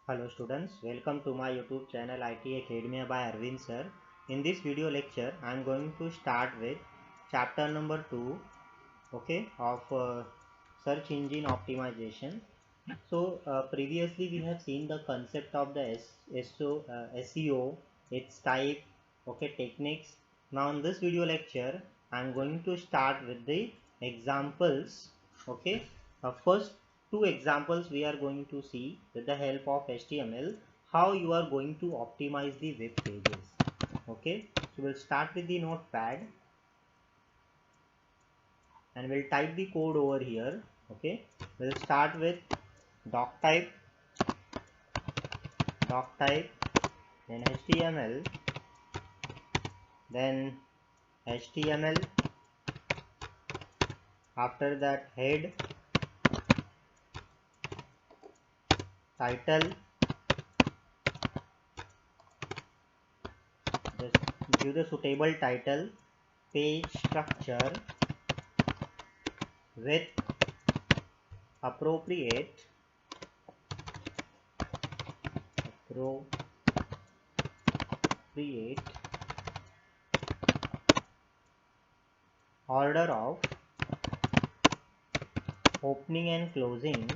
Hello students, welcome to my YouTube channel IT Academia by Arvind sir. In this video lecture, I am going to start with chapter number 2, okay, of search engine optimization. So previously we have seen the concept of the SEO, its type, okay, techniques. Now in this video lecture, I am going to start with the examples, okay. First two examples we are going to see with the help of HTML how you are going to optimize the web pages, okay. So we'll start with the notepad and we'll type the code over here, okay. We'll start with doc type, then HTML, then HTML, after that head, title, just give the suitable title, page structure, with appropriate order of opening and closing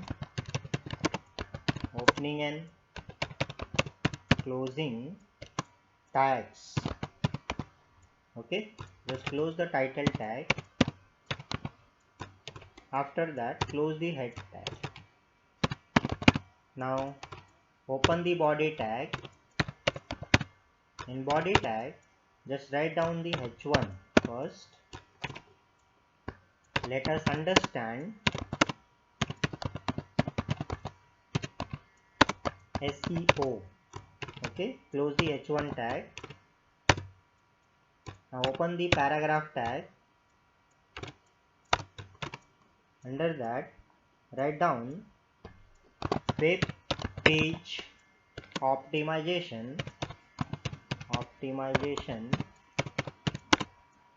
tags, okay. Just close the title tag, after that close the head tag. Now open the body tag. In body tag, just write down the h1 first. Let us understand SEO, okay. Close the h1 tag. Now open the paragraph tag. Under that write down web page optimization,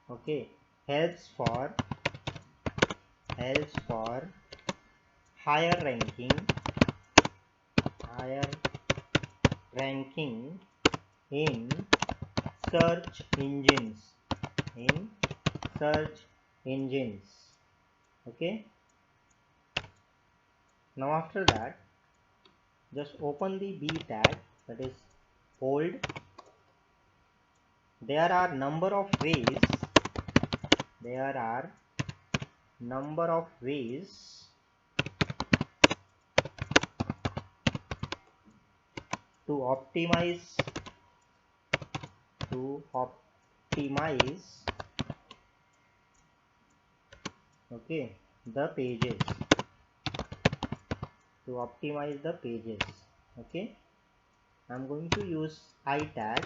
okay, helps for higher ranking in search engines, okay. Now after that just open the B tag, that is bold. There are number of ways to optimize okay the pages, okay. I'm going to use I tag,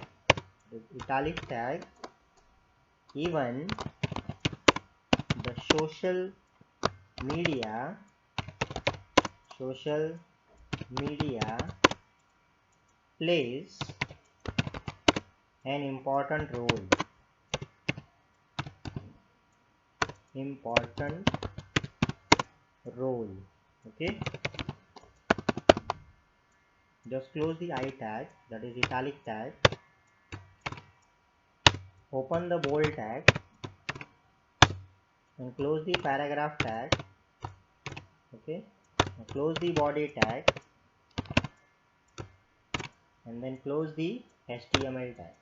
italic tag. Even the social media plays an important role, okay. Just close the I tag, that is italic tag. Open the bold tag and close the paragraph tag, okay. Now close the body tag and then close the HTML tag,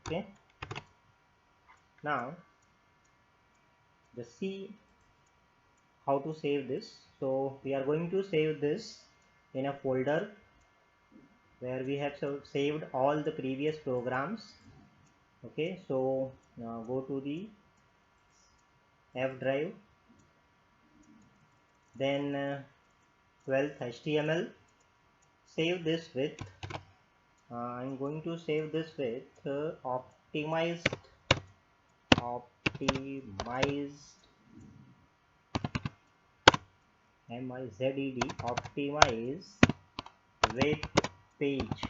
okay. Now just see how to save this. So we are going to save this in a folder where we have saved all the previous programs, okay. So now go to the F drive, then 12th HTML, save this with I'm going to save this with optimized optimized web page,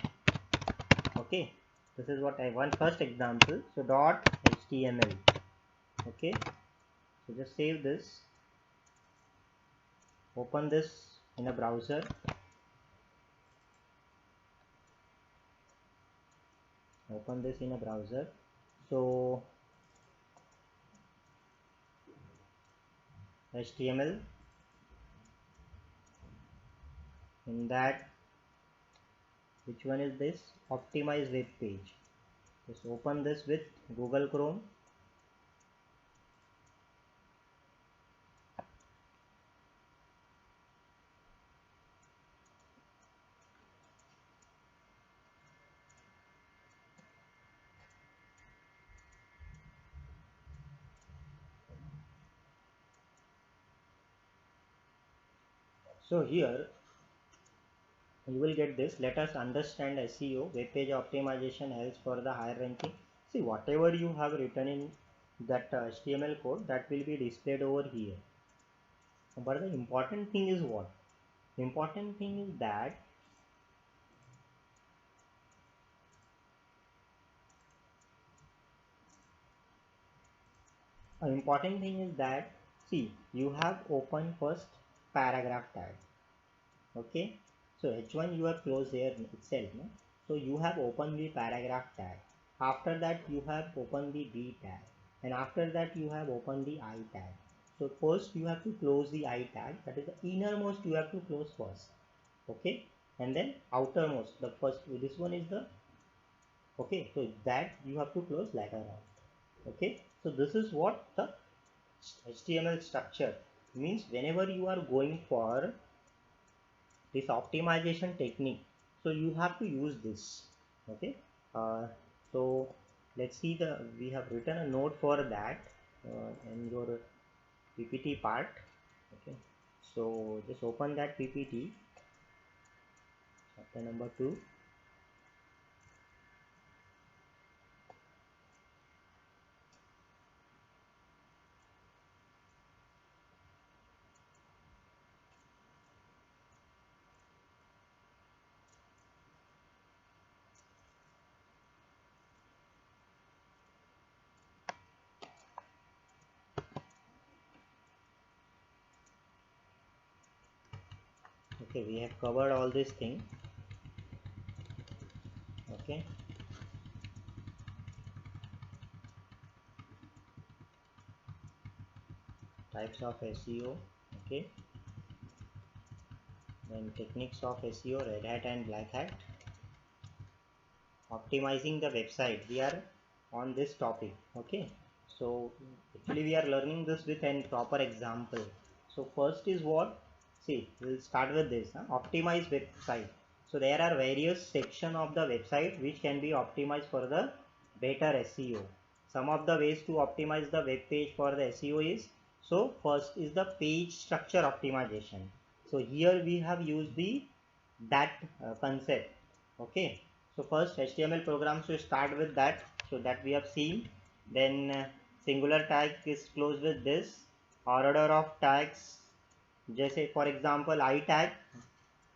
okay. This is what I want, first example. So dot HTML, okay. So just save this, open this in a browser. Open this in a browser. So HTML, in that, which one is this? Optimize web page. Just open this with Google Chrome. So here you will get this. Let us understand SEO. Web page optimization helps for the higher ranking. See, whatever you have written in that HTML code, that will be displayed over here. But the important thing is what? The important thing is that see, you have opened first paragraph tag. Okay, so H1 you have closed here itself, no? So you have opened the paragraph tag. After that you have opened the B tag, and after that you have opened the I tag. So first you have to close the I tag, that is the innermost you have to close first. Okay, and then outermost, the first, this one is the, okay, so that you have to close later on. Okay, so this is what the HTML structure means. Whenever you are going for this optimization technique, so you have to use this. Okay, so let's see, we have written a note for that in your PPT part. Okay, so just open that PPT, chapter number 2. Okay, we have covered all this thing. Okay, types of SEO. Okay, then techniques of SEO, Red Hat and Black Hat. Optimizing the website, we are on this topic. Okay, so actually we are learning this with a proper example. So first is what, see, we'll start with this, optimize website. So there are various sections of the website which can be optimized for the better SEO. Some of the ways to optimize the web page for the SEO is, so first is the page structure optimization. So here we have used the that concept. Okay, so first HTML programs to start with that, so that we have seen. Then singular tag is closed with this. Order of tags, just say for example I tag.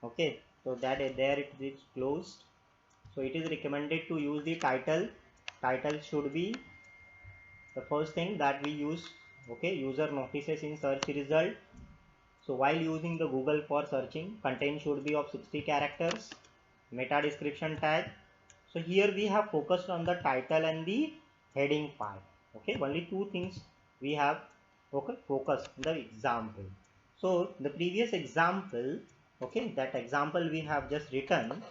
Okay, so that there it is closed. So it is recommended to use the title. Title should be the first thing that we use. Okay, user notices in search result. So while using the Google for searching, content should be of 60 characters. Meta description tag. So here we have focused on the title and the heading part. Okay, only two things we have focused in the example. So the previous example, okay, that example we have just written.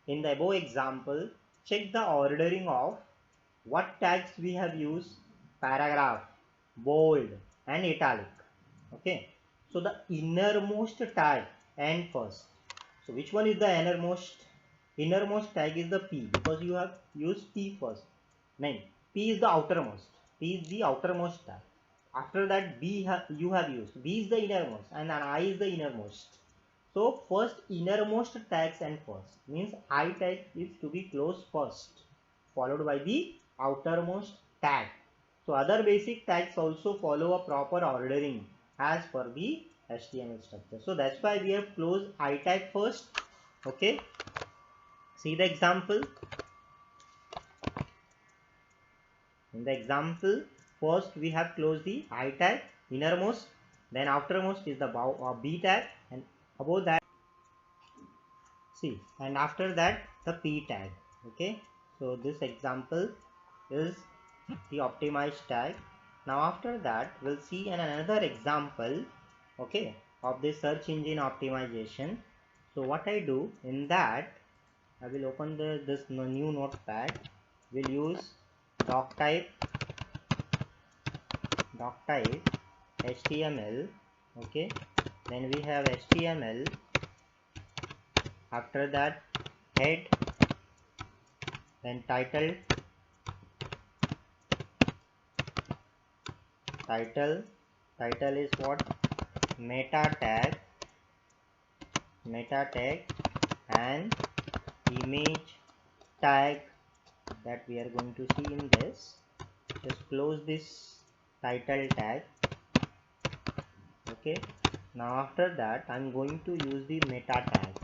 In the above example, check the ordering of what tags we have used: paragraph, bold and italic. Okay, so the innermost tag and first. So which one is the innermost? Innermost tag is the P, because you have used P first. Nine. P is the outermost. P is the outermost tag. After that you have used. B is the innermost and then I is the innermost. So first innermost tags and first means I tag is to be closed first, followed by the outermost tag. So other basic tags also follow a proper ordering as per the HTML structure. So that's why we have closed I tag first. Okay, see the example. In the example, first we have closed the I tag, innermost, then outermost is the B tag, and above that, see, and after that the p tag. Okay, so this example is the optimized tag. Now after that we'll see another example, okay, of the search engine optimization. So what I do in that, I will open this new notepad. We'll use doctype html. Okay, then we have html. After that head, then title is what? Meta tag, and image tag that we are going to see in this. Just close this title tag. Okay, now after that I'm going to use the meta tag.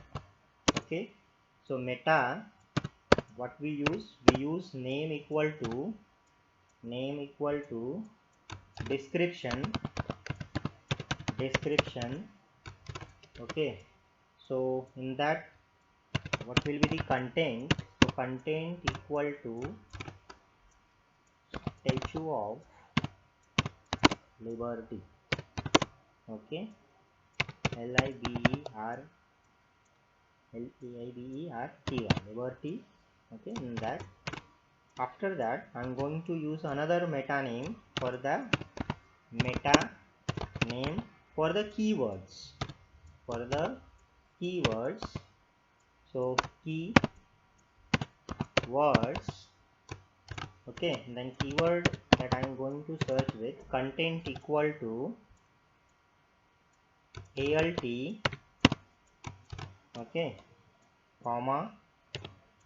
Okay, so meta, what we use name equal to description. Okay, so in that, what will be the content? So content equal to Statue of Liberty. Okay, Liberty, Liberty. Okay, in that, after that I'm going to use another meta name for the meta name for the keywords. So keywords. Okay, then keyword that I'm going to search with, content equal to alt, okay, comma,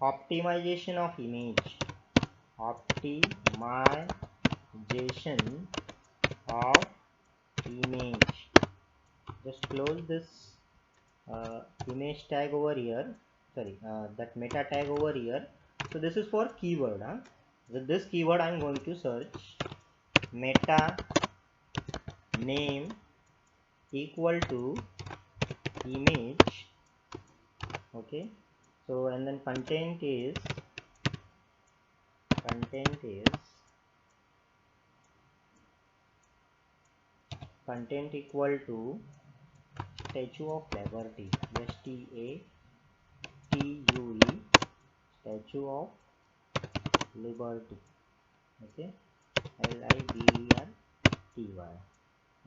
optimization of image, just close this image tag over here, sorry, that meta tag over here. So this is for keyword. With this keyword I'm going to search meta name equal to image. Okay, so and then content is equal to Statue of Liberty, STATUE, Statue of Liberty. Okay, LIBERTY.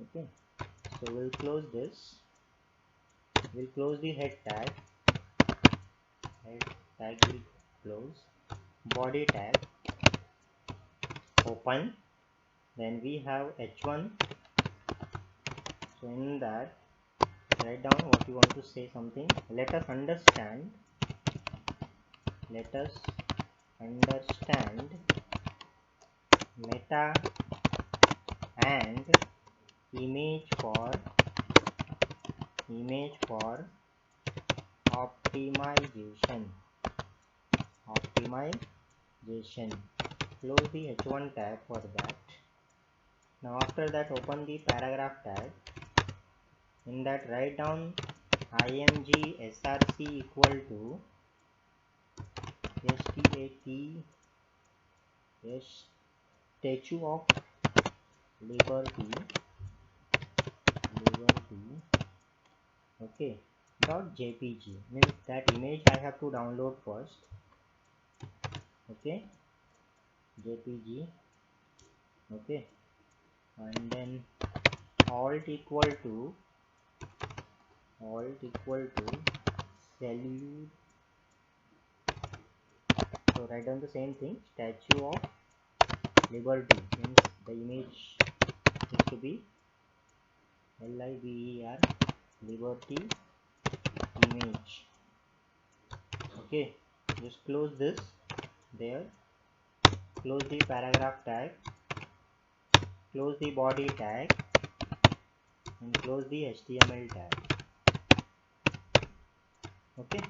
Okay, so we'll close this. We'll close the head tag. Will close. Body tag, open. Then we have h1. So in that, write down what you want to say something. Let us understand meta and image for optimization. Close the h1 tag for that. Now after that, open the paragraph tag. In that, write down img src equal to Statue of Liberty. Okay, .jpg means that image I have to download first. Okay, jpg. Okay, and then alt equal to salute. So write down the same thing, Statue of Liberty means the image is to be LIBER, Liberty image. Okay, just close this there. Close the paragraph tag, close the body tag, and close the HTML tag. Okay,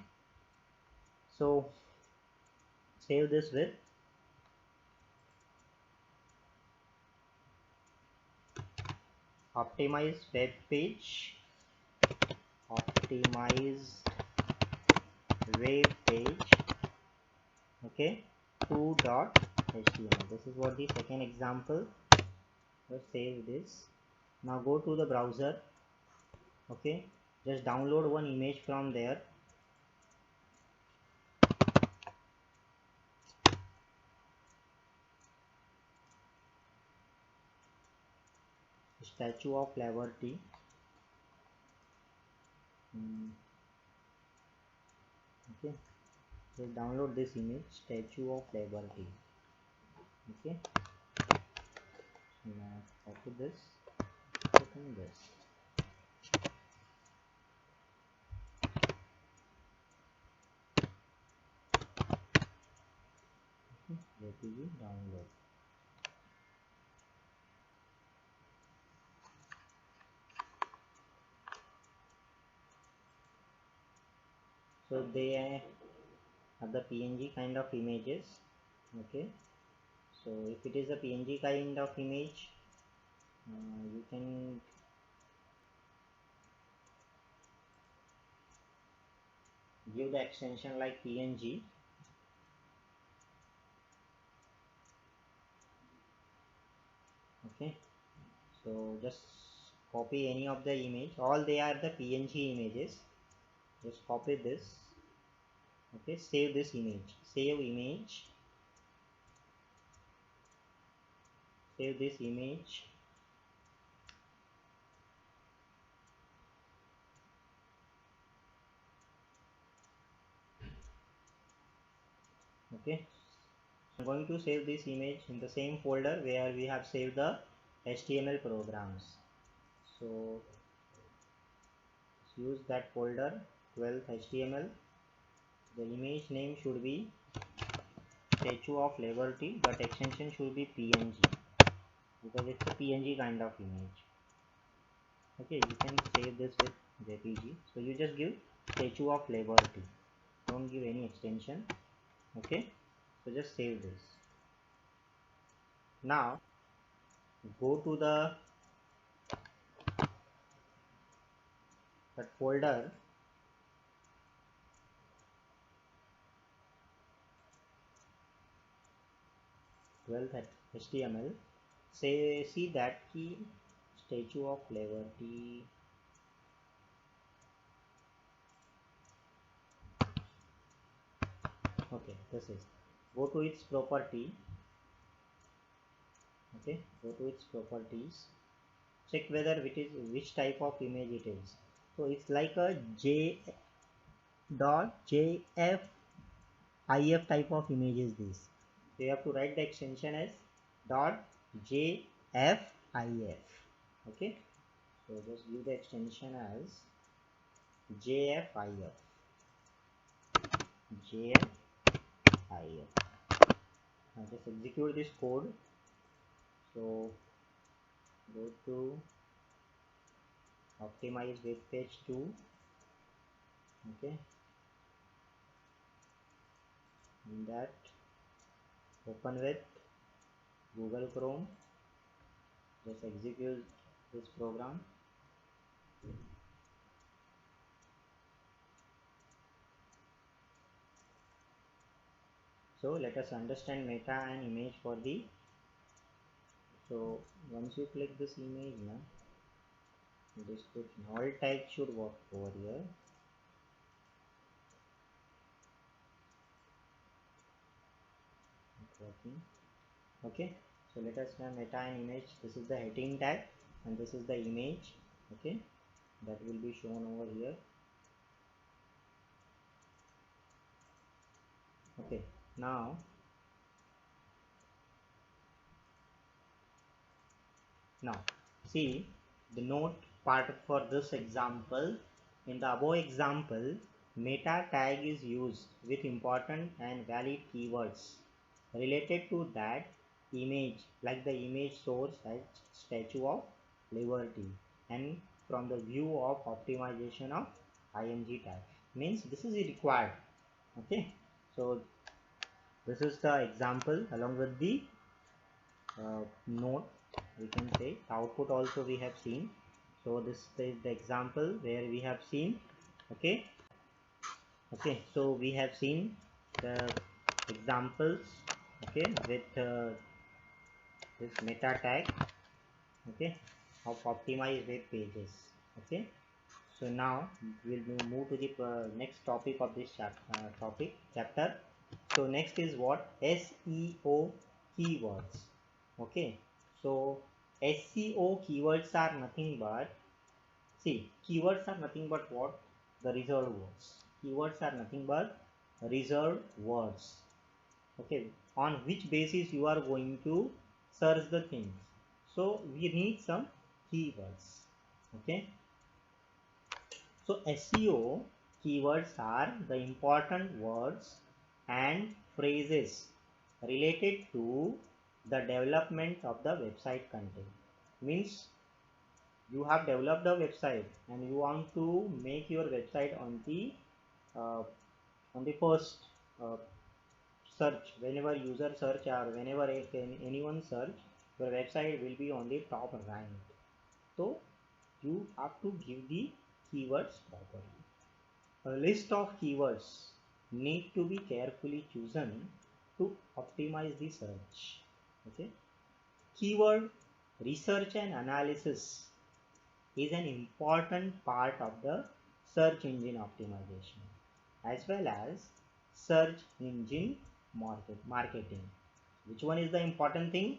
so save this with optimize web page, optimized web page, okay, 2.html. This is what the second example. Let's save this. Now go to the browser, okay, just download one image from there. Statue of Liberty. Okay, just download this image, Statue of Liberty. Okay, now copy this, open this. JPG download. So they are the PNG kind of images. Okay, so if it is a PNG kind of image, you can give the extension like PNG. Okay, so just copy any of the image, all they are the PNG images. Just copy this. Okay, save this image, save image, save this image. Okay, I'm going to save this image in the same folder where we have saved the HTML programs. So use that folder, 12th HTML. The image name should be Statue of Liberty, but extension should be PNG because it's a PNG kind of image. Okay, you can save this with JPG. So you just give Statue of Liberty, don't give any extension. Okay, so just save this. Now go to that folder, HTML. See that key, Statue of Liberty. Okay, this is, go to its property. Okay, go to its properties, check whether it is which type of image it is. So it's like a .jf if type of image is this. So you have to write the extension as .jf if. Okay, so just give the extension as jf if. Now just execute this code. So go to optimize web page 2. Okay, in that open with Google Chrome, just execute this program. So let us understand meta and image for the. So once you click this image now, description, all tags should work over here. Okay, so let us now meta and image. This is the heading tag and this is the image. Okay, that will be shown over here. Okay, now see the note part for this example. In the above example, meta tag is used with important and valid keywords related to that image, like the image source as Statue of Liberty, and from the view of optimization of img tag, means this is required. Okay, so this is the example along with the note, we can say. Output also we have seen. So this is the example where we have seen Okay. Okay, so we have seen the examples, okay, with this meta tag, okay, of optimized web pages. Okay, so now we'll move to the next topic of this chapter. So next is what? SEO keywords. Okay, so SEO keywords are nothing but, see, keywords are nothing but what? The reserved words. Keywords are nothing but reserved words. Okay, on which basis you are going to search the things. So we need some keywords. Okay, so SEO keywords are the important words and phrases related to the development of the website content. Means you have developed a website and you want to make your website uh, on the first uh, search. Whenever user search or whenever anyone search, your website will be on the top rank. So you have to give the keywords properly. A list of keywords need to be carefully chosen to optimize the search. Okay, keyword research and analysis is an important part of the search engine optimization as well as search engine marketing. Which one is the important thing?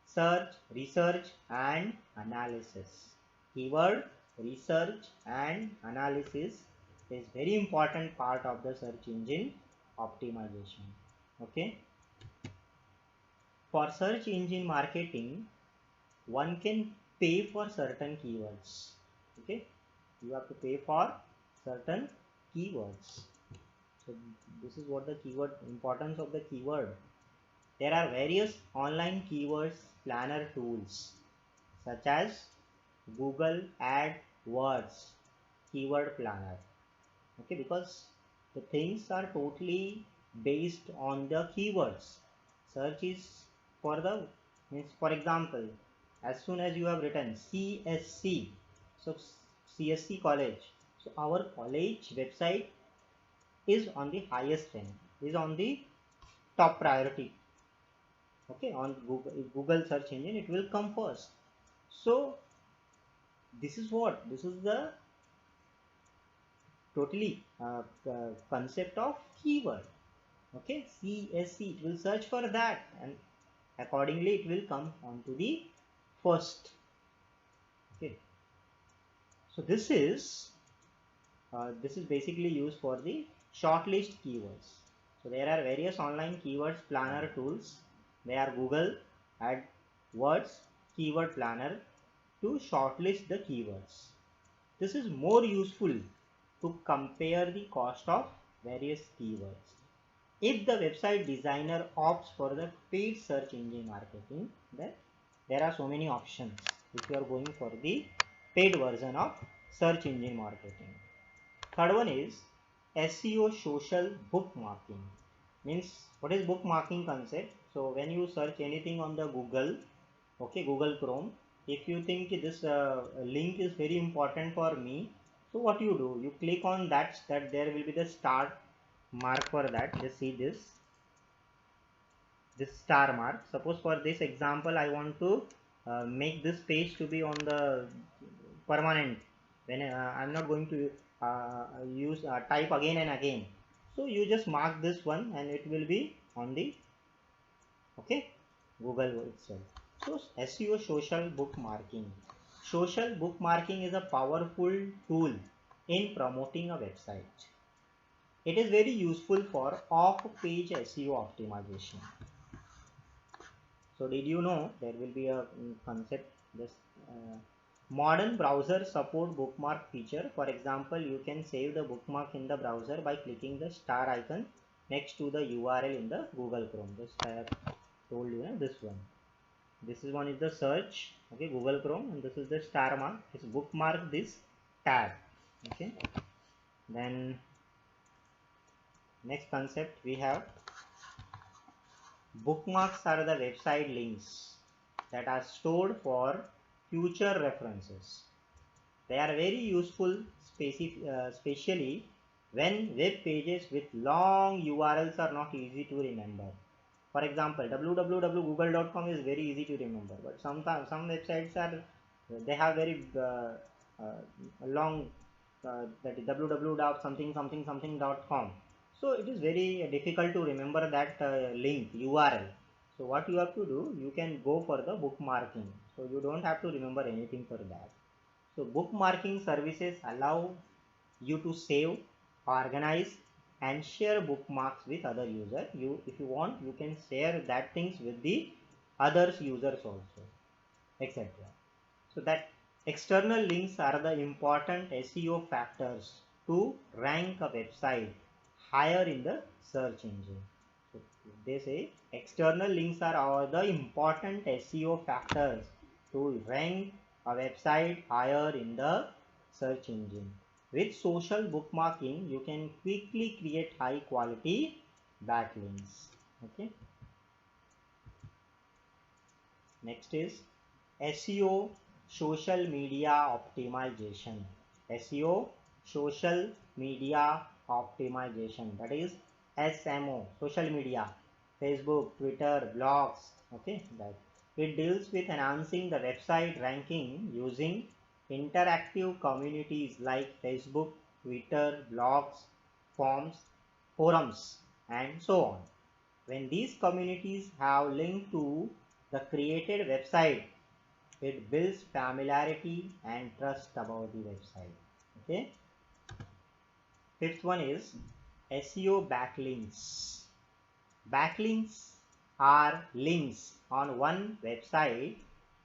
Search, research and analysis. Keyword research and analysis is very important part of the search engine optimization. Okay, for search engine marketing one can pay for certain keywords. Okay, you have to pay for certain keywords. So this is what the keyword, importance of the keyword. There are various online keywords planner tools such as Google AdWords keyword planner. Okay, because the things are totally based on the keywords. Search is for the, means for example, as soon as you have written CSC, so CSC college, so our college website is on the highest rank, is on the top priority. Okay, on Google search engine it will come first. So this is what, this is the totally concept of keyword. Okay, CSC, it will search for that and accordingly it will come onto the first. Okay, so this is basically used for the shortlist keywords. So there are various online keywords planner tools. They are Google AdWords keyword planner to shortlist the keywords. This is more useful to compare the cost of various keywords. If the website designer opts for the paid search engine marketing, then there are so many options if you are going for the paid version of search engine marketing. Third one is SEO social bookmarking. Means what is bookmarking concept? So when you search anything on the Google, okay, Google Chrome, if you think this link is very important for me, so what you do, you click on that there will be the star mark for that. Just see this star mark. Suppose for this example I want to make this page to be on the permanent, when I'm not going to use type again and again. So you just mark this one and it will be on the, okay, Google itself. So SEO social bookmarking. Social bookmarking is a powerful tool in promoting a website. It is very useful for off-page SEO optimization. So did you know there will be a concept, this modern browsers support bookmark feature. For example, you can save the bookmark in the browser by clicking the star icon next to the URL in the Google Chrome. Just I have told you this one. This is one is the search, okay, Google Chrome, and this is the star mark. It's bookmark this tab. Okay. Then next concept we have bookmarks are the website links that are stored for future references. They are very useful, especially when web pages with long URLs are not easy to remember. For example, www.google.com is very easy to remember, but sometimes some websites are they have very uh, long that is www.something.com. So it is very difficult to remember that link URL. So what you have to do, you can go for the bookmarking. So you don't have to remember anything for that. So bookmarking services allow you to save, organize and share bookmarks with other users. If you want, you can share that things with the others users also, etc. So that external links are the important SEO factors to rank a website higher in the search engine. So they say external links are the important SEO factors to rank a website higher in the search engine. With social bookmarking, you can quickly create high quality backlinks. Okay. Next is SEO social media optimization. SEO social media optimization, that is SMO, social media, Facebook, Twitter, blogs. Okay, that it deals with enhancing the website ranking using interactive communities like Facebook, Twitter, blogs, forums, and so on. When these communities have linked to the created website, it builds familiarity and trust about the website. Okay. Fifth one is SEO backlinks. Backlinks are links on one website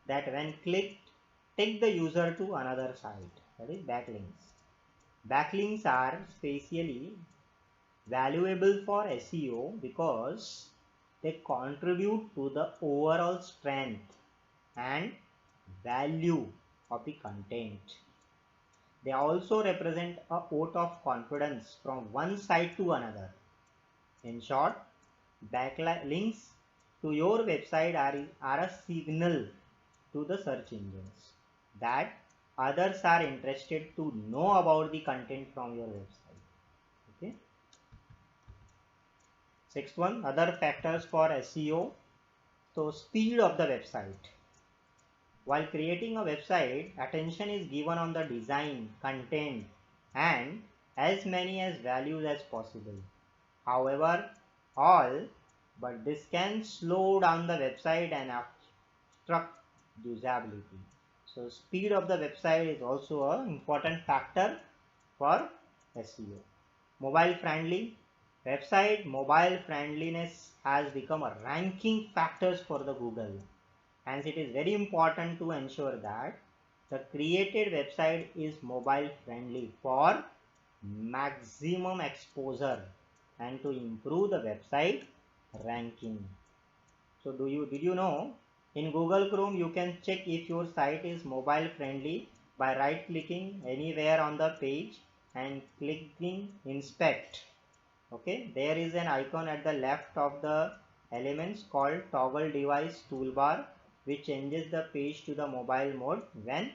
that when clicked take the user to another site. That is backlinks. Backlinks are especially valuable for SEO because they contribute to the overall strength and value of the content. They also represent a vote of confidence from one site to another. In short, backlinks to your website are a signal to the search engines that others are interested to know about the content from your website. Okay. Sixth one, other factors for SEO. So speed of the website. While creating a website, attention is given on the design, content, and as many as values as possible. However, but this can slow down the website and obstruct usability. So speed of the website is also an important factor for SEO. Mobile friendly. Website mobile friendliness has become a ranking factors for the Google. Hence, it is very important to ensure that the created website is mobile friendly for maximum exposure and to improve the website ranking. So did you know in Google Chrome you can check if your site is mobile friendly by right clicking anywhere on the page and clicking inspect. Okay, there is an icon at the left of the elements called toggle device toolbar which changes the page to the mobile mode when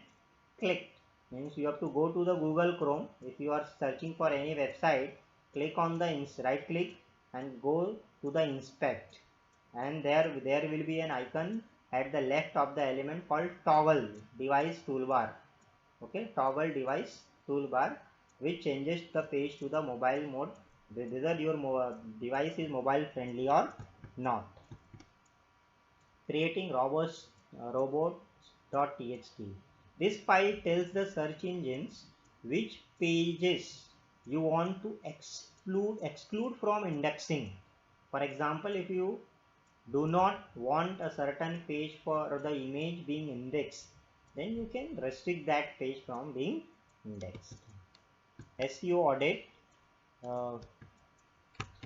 clicked. Means you have to go to the Google Chrome. If you are searching for any website, click on the right click and go to the inspect, and there will be an icon at the left of the element called toggle device toolbar. Okay, toggle device toolbar which changes the page to the mobile mode whether your device is mobile friendly or not. Creating robots.txt. This file tells the search engines which pages you want to exclude from indexing. For example, if you do not want a certain page for the image being indexed, then you can restrict that page from being indexed. SEO audit.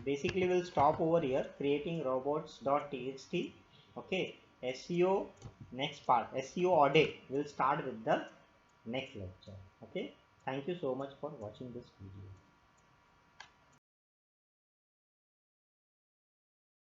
Basically we'll stop over here. Creating robots.txt. Okay, SEO next part, SEO audit, will start with the next lecture. Okay, thank you so much for watching this video.